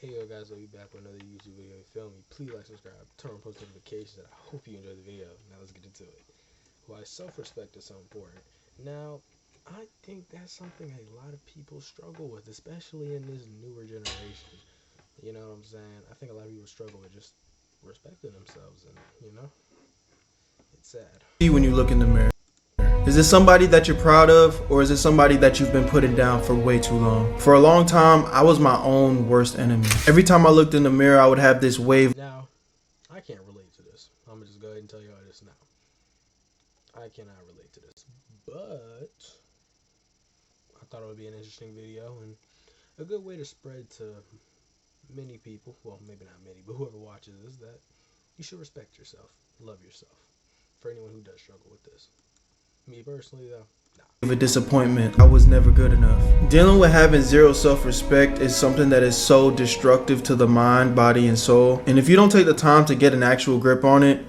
Hey yo guys, I'll be back with another YouTube video. You feel me? Please like, subscribe, turn on post notifications, and I hope you enjoy the video. Now let's get into it. Why self-respect is so important. Now, I think that's something a lot of people struggle with, especially in this newer generation. You know what I'm saying? I think a lot of people struggle with just respecting themselves, and it's sad. When you look in the mirror? Is it somebody that you're proud of, or is it somebody that you've been putting down for way too long? For a long time, I was my own worst enemy. Every time I looked in the mirror, I would have this wave. Now, I can't relate to this. I'm gonna just go ahead and tell you all this now. I cannot relate to this, but I thought it would be an interesting video and a good way to spread to many people, well, maybe not many, but whoever watches this, that you should respect yourself, love yourself. For anyone who does struggle with this, me personally, though, Of a disappointment. I was never good enough. Dealing with having zero self-respect is something that is so destructive to the mind, body, and soul. And if you don't take the time to get an actual grip on it,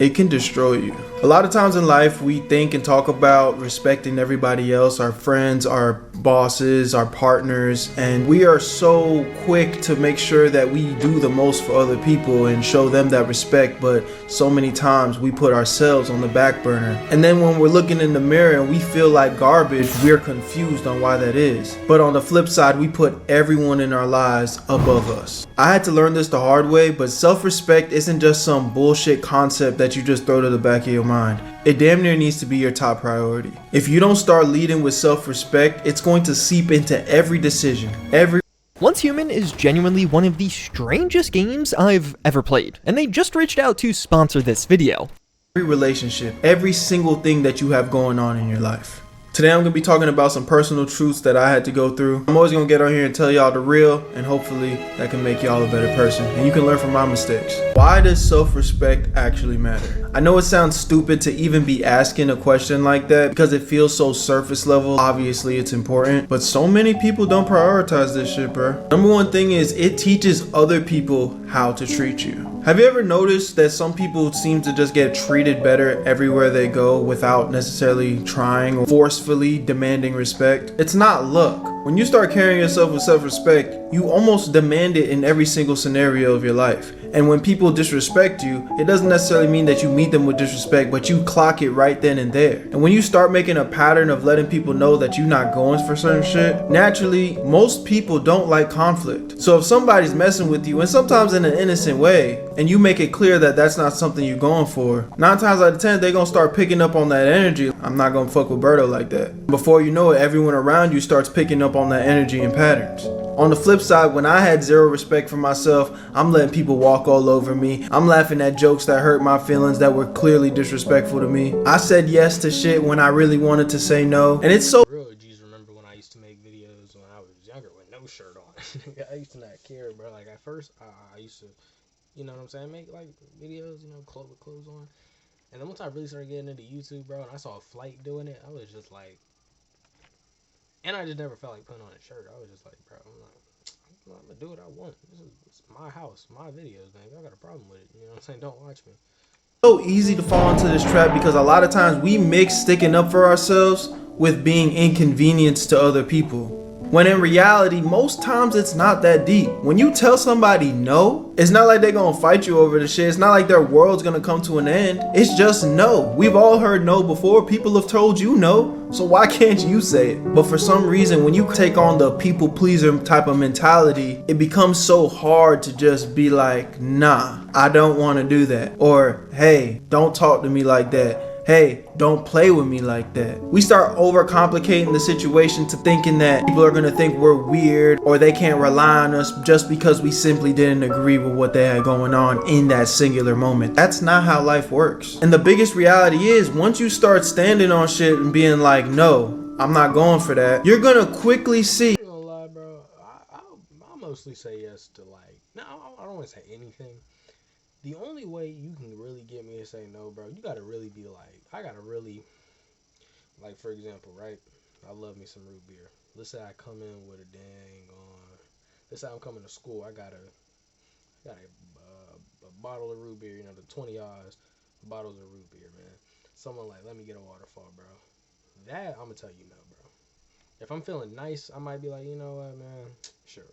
it can destroy you. A lot of times in life, we think and talk about respecting everybody else, our friends, our bosses, our partners, and we are so quick to make sure that we do the most for other people and show them that respect, but so many times we put ourselves on the back burner. And then when we're looking in the mirror and we feel like garbage, we're confused on why that is. But on the flip side, we put everyone in our lives above us. I had to learn this the hard way, but self-respect isn't just some bullshit concept that you just throw to the back of your mind. It damn near needs to be your top priority. If you don't start leading with self-respect, it's going to seep into every decision, Once Human is genuinely one of the strangest games I've ever played, and they just reached out to sponsor this video. every relationship, every single thing that you have going on in your life. Today I'm going to be talking about some personal truths that I had to go through. I'm always going to get on here and tell y'all the real, and hopefully that can make y'all a better person and you can learn from my mistakes. Why does self-respect actually matter? I know it sounds stupid to even be asking a question like that because it feels so surface level. Obviously it's important, but so many people don't prioritize this shit, bro. Number one thing is it teaches other people how to treat you. Have you ever noticed that some people seem to just get treated better everywhere they go without necessarily trying or forcefully demanding respect? It's not luck. When you start carrying yourself with self-respect, you almost demand it in every single scenario of your life. And when people disrespect you, it doesn't necessarily mean that you meet them with disrespect, but you clock it right then and there. And when you start making a pattern of letting people know that you're not going for certain shit, naturally, most people don't like conflict. So if somebody's messing with you, and sometimes in an innocent way, and you make it clear that that's not something you're going for, 9 times out of 10, they're gonna start picking up on that energy. I'm not gonna fuck with Berto like that. Before you know it, everyone around you starts picking up on that energy and patterns. On the flip side, when I had zero respect for myself, I'm letting people walk all over me. I'm laughing at jokes that hurt my feelings that were clearly disrespectful to me. I said yes to shit when I really wanted to say no. And it's so real G's remember when I used to make videos when I was younger with no shirt on. I used to not care, bro. Like at first, I used to, you know what I'm saying, make like videos, you know, with clothes on. And then once I really started getting into YouTube, bro, and I saw a flight doing it, I was just like, and I just never felt like putting on a shirt. I was just like, bro, I'm gonna do what I want. It's my house, my videos, man. If y'all got a problem with it, you know what I'm saying? Don't watch me. easy to fall into this trap because a lot of times we mix sticking up for ourselves with being inconvenienced to other people. When in reality, most times it's not that deep. When you tell somebody no, it's not like they're gonna fight you over the shit. It's not like their world's gonna come to an end. It's just no. We've all heard no before. People have told you no, so why can't you say it? But for some reason, when you take on the people pleaser type of mentality, it becomes so hard to just be like, nah, I don't wanna do that. Or, hey, don't talk to me like that. Hey, don't play with me like that. We start overcomplicating the situation to thinking that people are gonna think we're weird or they can't rely on us just because we simply didn't agree with what they had going on in that singular moment. That's not how life works. And the biggest reality is once you start standing on shit and being like, no, I'm not going for that, you're gonna quickly see. I'm not gonna lie, bro. I mostly say yes to like, no, I don't want to say anything. The only way you can really get me to say no, bro, you gotta really be like, I gotta really, like, for example, right? I love me some root beer. Let's say I come in with a dang on, let's say I'm coming to school, I got a bottle of root beer, you know, the 20 odds bottles of root beer, man. Someone like, let me get a waterfall, bro. That, I'm gonna tell you no, bro. If I'm feeling nice, I might be like, you know what, man, sure.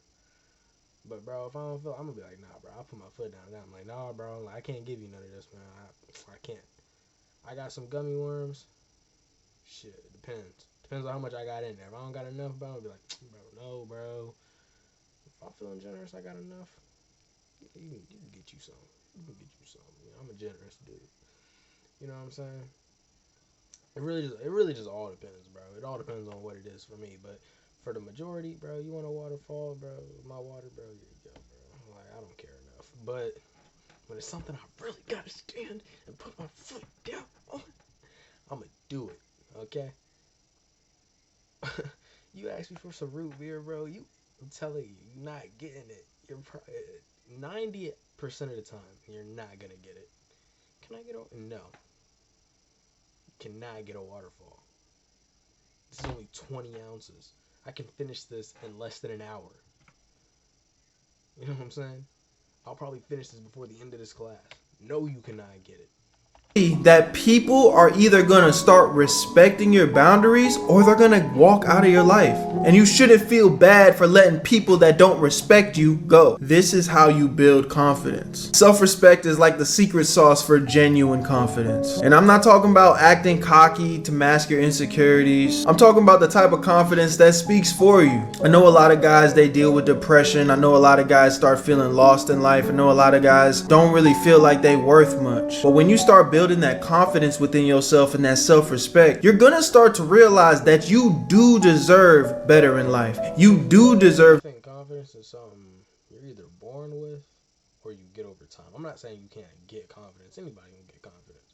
But bro, if I don't feel, I'm gonna be like, nah, bro. I'll put my foot down. And I'm like, nah, bro. Like, I can't give you none of this, man. I can't. I got some gummy worms. Shit, it depends. Depends on how much I got in there. If I don't got enough, bro, I'll be like, bro, no, bro. If I'm feeling generous, I got enough. You can get you some. You can get you some. You know, I'm a generous dude. You know what I'm saying? It really just all depends, bro. It all depends on what it is for me. But for the majority, bro, you want a waterfall, bro? My water, bro. Here you go, bro. Like, I don't care enough. But when it's something I really gotta stand and put my foot down on, I'm gonna do it. Okay? You ask me for some root beer, bro. I'm telling you, you're not getting it. You're 90% of the time, you're not gonna get it. Can I get a? No. You cannot get a waterfall. This is only 20 ounces. I can finish this in less than an hour. You know what I'm saying? I'll probably finish this before the end of this class. No, you cannot get it. That people are either gonna start respecting your boundaries or they're gonna walk out of your life. And you shouldn't feel bad for letting people that don't respect you go. This is how you build confidence. Self-respect is like the secret sauce for genuine confidence. And I'm not talking about acting cocky to mask your insecurities. I'm talking about the type of confidence that speaks for you. I know a lot of guys, they deal with depression. I know a lot of guys start feeling lost in life. I know a lot of guys don't really feel like they worth much. But when you start building that confidence within yourself and that self-respect, you're gonna start to realize that you do deserve better in life. You do deserve. I think confidence is something you're either born with or you get over time. I'm not saying you can't get confidence. Anybody can get confidence.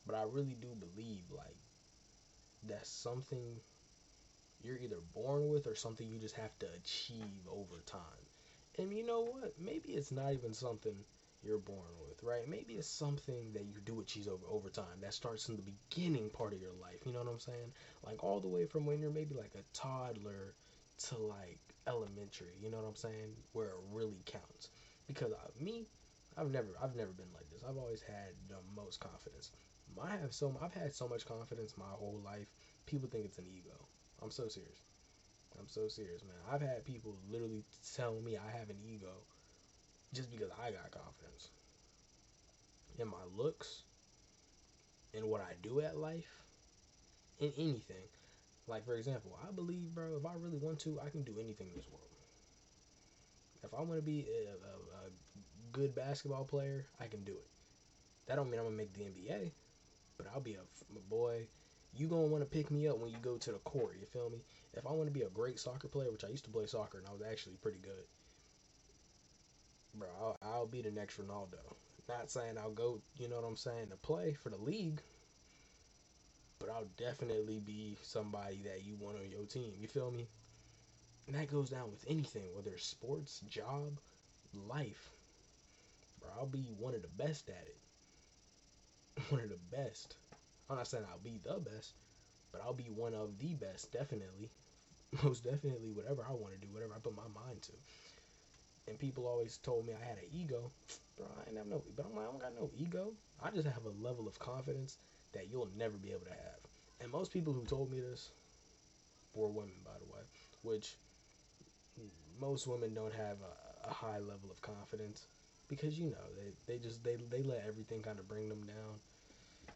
But I really do believe, like, that's something you're either born with or something you just have to achieve over time. And you know what? Maybe it's not even something you're born with, right? Maybe it's something that you do achieve over time that starts in the beginning part of your life. You know what I'm saying? Like all the way from when you're maybe like a toddler to like elementary. You know what I'm saying? Where it really counts. Because I've never been like this. I've always had the most confidence. I've had so much confidence my whole life. People think it's an ego. I'm so serious. I'm so serious, man. I've had people literally tell me I have an ego just because I got confidence in my looks, in what I do at life, in anything. Like, for example, I believe, bro, if I really want to, I can do anything in this world. If I want to be a good basketball player, I can do it. That don't mean I'm going to make the NBA, but I'll be a boy. You going to want to pick me up when you go to the court, you feel me? If I want to be a great soccer player, which I used to play soccer and I was actually pretty good, bro, I'll be the next Ronaldo. Not saying I'll go, you know what I'm saying, to play for the league, but I'll definitely be somebody that you want on your team. You feel me? And that goes down with anything, whether it's sports, job, life. Bro, I'll be one of the best at it. One of the best. I'm not saying I'll be the best, but I'll be one of the best, definitely. Most definitely, whatever I want to do, whatever I put my mind to. And people always told me I had an ego. Bro, I ain't have no, but I'm like, I don't got no ego. I just have a level of confidence that you'll never be able to have. And most people who told me this were women, by the way, which most women don't have a high level of confidence because, you know, they let everything kind of bring them down.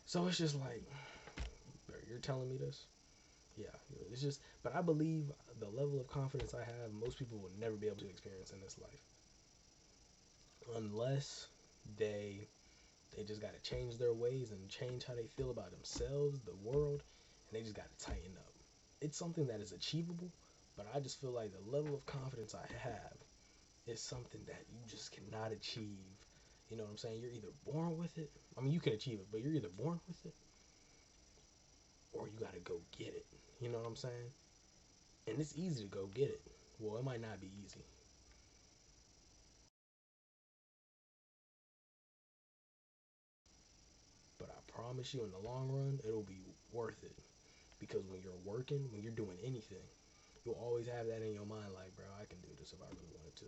So it's just like, bro, you're telling me this? Yeah, it's just, but I believe the level of confidence I have, most people will never be able to experience in this life. Unless they just got to change their ways and change how they feel about themselves, the world, and they just got to tighten up. It's something that is achievable, but I just feel like the level of confidence I have is something that you just cannot achieve. You know what I'm saying? You're either born with it. I mean, you can achieve it, but you're either born with it or you got to go get it. You know what I'm saying? And it's easy to go get it. Well, it might not be easy. But I promise you, in the long run, it'll be worth it. Because when you're working, when you're doing anything, you'll always have that in your mind, like, bro, I can do this if I really wanted to.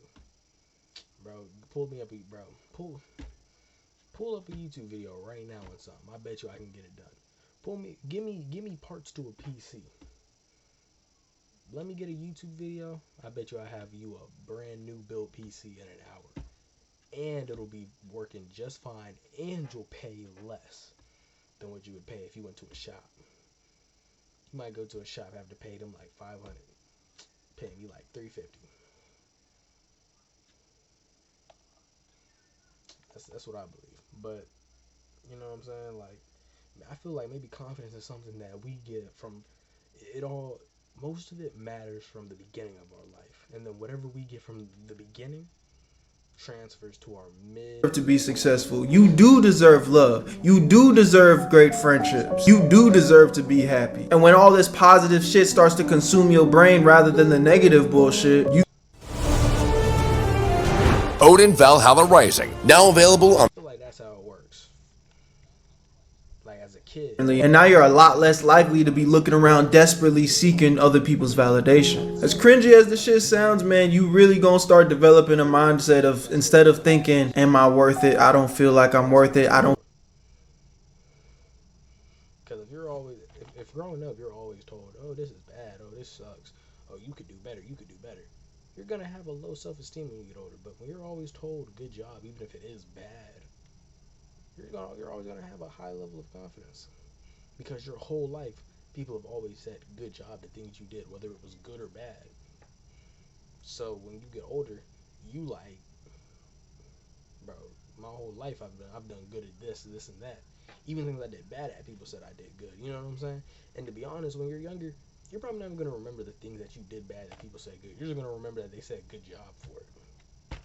Bro, pull me up, bro. Pull up a YouTube video right now on something. I bet you I can get it done. Give me parts to a PC. let me get a YouTube video. I bet you I have you a brand new built PC in an hour. And it'll be working just fine, and you'll pay less than what you would pay if you went to a shop. You might go to a shop, have to pay them like $500, pay me like $350. That's what I believe. But you know what I'm saying? Like, I feel like maybe confidence is something that we get from it all. Most of it matters from the beginning of our life, and then whatever we get from the beginning transfers to our mid. To be successful, you do deserve love. You do deserve great friendships. You do deserve to be happy. And when all this positive shit starts to consume your brain rather than the negative bullshit, you Odin Valhalla Rising, now available on. I feel like that's how it works. Like as a kid. and now you're a lot less likely to be looking around desperately seeking other people's validation. As cringy as the shit sounds, man, you really gonna start developing a mindset of, instead of thinking, am I worth it? I don't feel like I'm worth it. I don't. Because if growing up, you're always told, oh, this is bad, oh, this sucks, oh, you could do better, you could do better. You're gonna have a low self-esteem when you get older. But when you're always told good job, even if it is bad, you're always gonna have a high level of confidence, because your whole life people have always said good job to things you did, whether it was good or bad. So when you get older, you like, bro, my whole life I've done good at this and that. Even things I did bad at, people said I did good. You know what I'm saying? And to be honest, when you're younger, you're probably not even going to remember the things that you did bad that people say good. You're just going to remember that they said good job for it.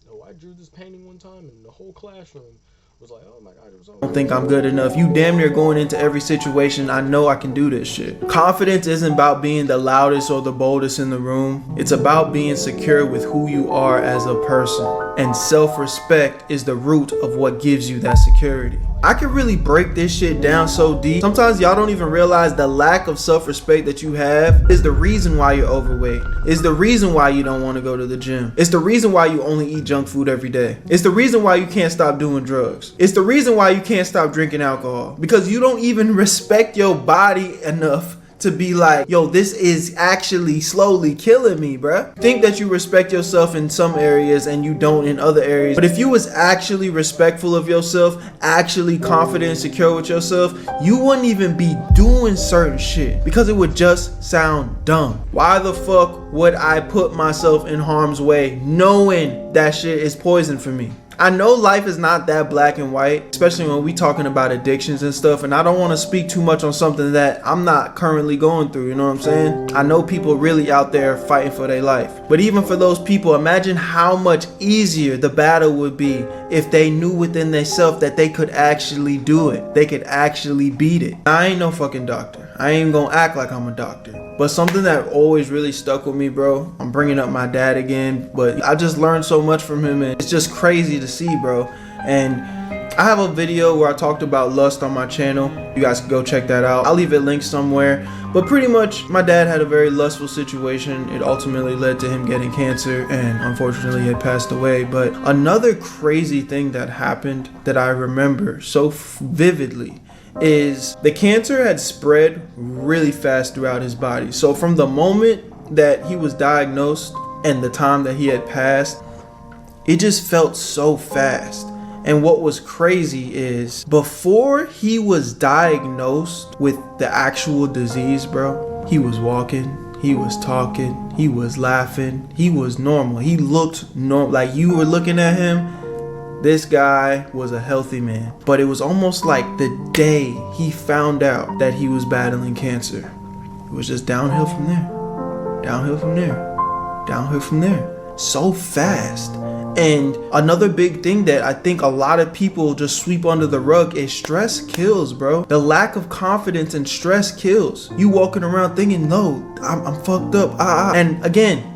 Oh, I drew this painting one time and the whole classroom was like, oh my God, it was so don't think I'm good enough. You damn near going into every situation, I know I can do this shit. Confidence isn't about being the loudest or the boldest in the room. It's about being secure with who you are as a person. And self-respect is the root of what gives you that security. I can really break this shit down so deep. Sometimes y'all don't even realize the lack of self-respect that you have is the reason why you're overweight. It's the reason why you don't want to go to the gym. It's the reason why you only eat junk food every day. It's the reason why you can't stop doing drugs. It's the reason why you can't stop drinking alcohol. Because you don't even respect your body enough to be like, yo, this is actually slowly killing me, bruh. Think that you respect yourself in some areas and you don't in other areas. But if you was actually respectful of yourself, actually confident and secure with yourself, you wouldn't even be doing certain shit because it would just sound dumb. Why the fuck would I put myself in harm's way knowing that shit is poison for me? I know life is not that black and white, especially when we talking about addictions and stuff, and I don't want to speak too much on something that I'm not currently going through, you know what I'm saying? I know people really out there fighting for their life. But even for those people, imagine how much easier the battle would be if they knew within themselves that they could actually do it. They could actually beat it. I ain't no fucking doctor. I ain't gonna act like I'm a doctor. But something that always really stuck with me, bro, I'm bringing up my dad again, but I just learned so much from him, and it's just crazy to see, bro. And I have a video where I talked about lust on my channel. You guys can go check that out. I'll leave it linked somewhere. But pretty much, my dad had a very lustful situation. It ultimately led to him getting cancer, and unfortunately, he had passed away. But another crazy thing that happened that I remember so vividly is the cancer had spread really fast throughout his body. So from the moment that he was diagnosed and the time that he had passed, it just felt so fast. And what was crazy is before he was diagnosed with the actual disease, bro, he was walking, he was talking, he was laughing, he was normal. He looked normal. Like you were looking at him, this guy was a healthy man. But it was almost like the day he found out that he was battling cancer, it was just downhill from there. Downhill from there. Downhill from there. So fast. And another big thing that I think a lot of people just sweep under the rug is stress kills, bro. The lack of confidence and stress kills. You walking around thinking, no, I'm fucked up. And again,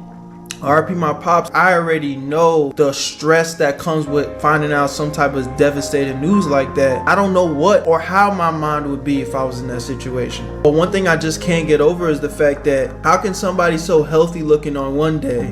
RIP my pops, I already know the stress that comes with finding out some type of devastating news like that. I don't know what or how my mind would be if I was in that situation. But one thing I just can't get over is the fact that how can somebody so healthy looking on one day,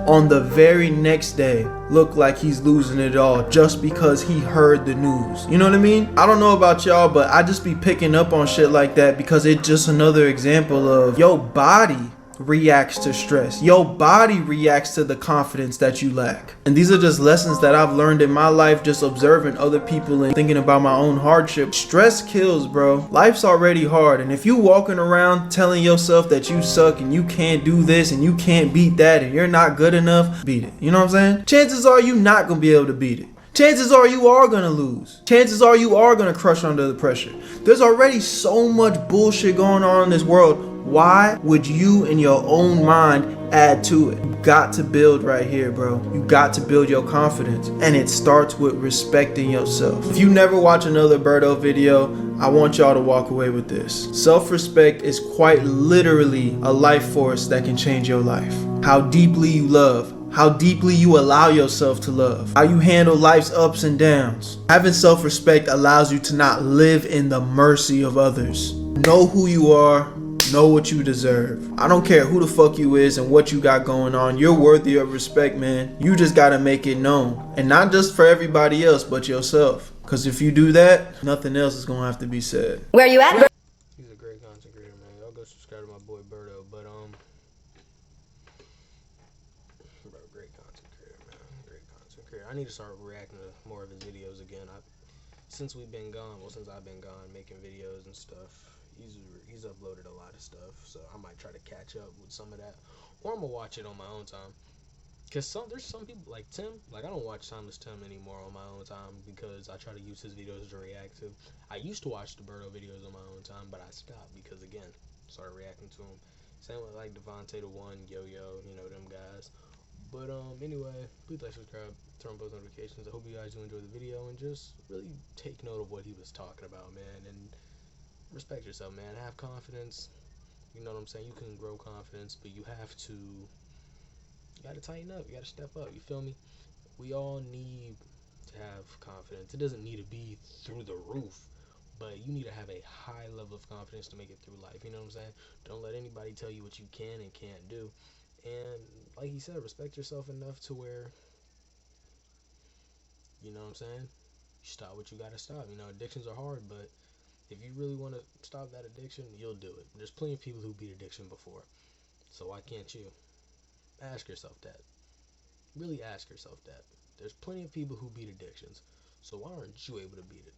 on the very next day, look like he's losing it all just because he heard the news? You know what I mean? I don't know about y'all, but I just be picking up on shit like that because it's just another example of your body reacts to stress. Your body reacts to the confidence that you lack. And these are just lessons that I've learned in my life, just observing other people and thinking about my own hardship. Stress kills, bro. Life's already hard. And if you walking around telling yourself that you suck and you can't do this and you can't beat that and you're not good enough, beat it. You know what I'm saying? Chances are you not gonna be able to beat it. Chances are you are gonna lose. Chances are you are gonna crush under the pressure. There's already so much bullshit going on in this world. Why would you in your own mind add to it? You got to build right here, bro. You got to build your confidence. And it starts with respecting yourself. If you never watch another Berto video, I want y'all to walk away with this. Self-respect is quite literally a life force that can change your life. How deeply you love, how deeply you allow yourself to love, how you handle life's ups and downs. Having self-respect allows you to not live in the mercy of others. Know who you are, know what you deserve. I don't care who the fuck you is and what you got going on. You're worthy of respect, man. You just gotta make it known. And not just for everybody else, but yourself. Cause if you do that, nothing else is gonna have to be said. Where you at? He's a great content creator, man. Y'all go subscribe to my boy Berto. But bro, great content creator, man. Great content creator. I need to start reacting to more of his videos again. Since we've been gone, since I've been gone making videos and stuff, he's uploaded a lot of stuff. So I might try to catch up with some of that, or I'm gonna watch it on my own time. Cause there's some people like Tim, like I don't watch Timeless Tim anymore on my own time because I try to use his videos to react to. I used to watch the Berto videos on my own time, but I stopped because again, started reacting to them. Same with like Devontae the One, Yo-Yo, you know them guys. But anyway, please like, subscribe, turn on post notifications. I hope you guys do enjoy the video and just really take note of what he was talking about, man. And respect yourself, man. Have confidence. You know what I'm saying? You can grow confidence, but you have to. You gotta tighten up. You gotta step up. You feel me? We all need to have confidence. It doesn't need to be through the roof, but you need to have a high level of confidence to make it through life. You know what I'm saying? Don't let anybody tell you what you can and can't do. And like he said, respect yourself enough to where, you know what I'm saying? You stop what you gotta stop. You know, addictions are hard, but if you really want to stop that addiction, you'll do it. There's plenty of people who beat addiction before, so why can't you? Ask yourself that. Really ask yourself that. There's plenty of people who beat addictions, so why aren't you able to beat it?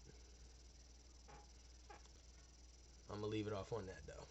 I'm gonna leave it off on that though.